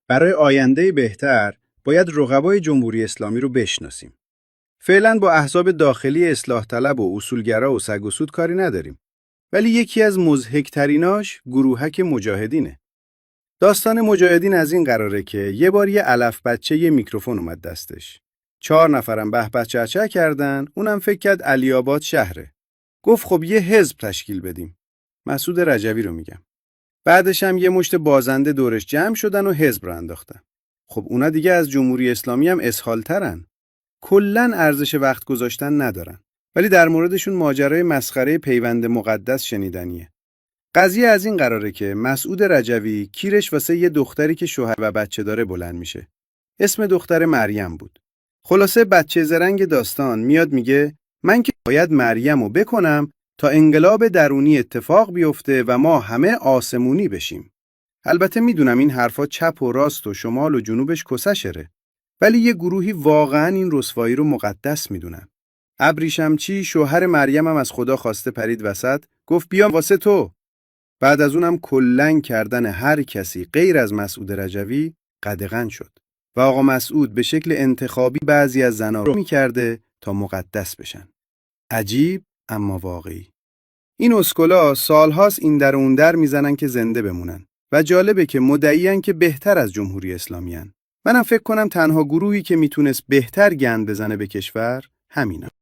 برای آینده بهتر باید رقبای جمهوری اسلامی رو بشناسیم. فعلا با احزاب داخلی اصلاح طلب و اصولگرا و سگ و سود کاری نداریم. ولی یکی از مضحک‌تریناش گروهک مجاهدینه. داستان مجاهدین از این قراره که یه بار یه علف بچه یه میکروفون اومد دستش. 4 نفرم به به چه کردن، اونم فکر کرد علی آباد شهره. گفت خب یه حزب تشکیل بدیم. مسعود رجوی رو میگم. بعدش هم یه مشت بازنده دورش جمع شدن و حزب رو انداختن. خب اونا دیگه از جمهوری اسلامی هم اسهال‌ترن. کلاً ارزش وقت گذاشتن ندارن. ولی در موردشون ماجرای مسخره پیوند مقدس شنیدنیه. قضیه از این قراره که مسعود رجوی کیرش واسه یه دختری که شوهر و بچه داره بلند میشه. اسم دختر مریم بود. خلاصه بچه زرنگ داستان میاد میگه من که باید مریم رو بکنم تا انقلاب درونی اتفاق بیفته و ما همه آسمونی بشیم. البته میدونم این حرفا چپ و راست و شمال و جنوبش کسشره. ولی یه گروهی واقعاً این رسوایی رو مقدس میدونن. ابریشمچی شوهر مریم هم از خدا خواسته پرید وسط، گفت بیام واسه تو. بعد از اونم کلنگ کردن هر کسی غیر از مسعود رجوی قدغن شد. و آقا مسعود به شکل انتخابی بعضی از زنا رو میکرده تا مقدس بشن. عجیب اما واقعی. این اسکولا سالهاست این در اون در میزنن که زنده بمونن و جالبه که مدعیان که بهتر از جمهوری اسلامی هن. منم فکر کنم تنها گروهی که میتونست بهتر گند بزنه به کشور همینا.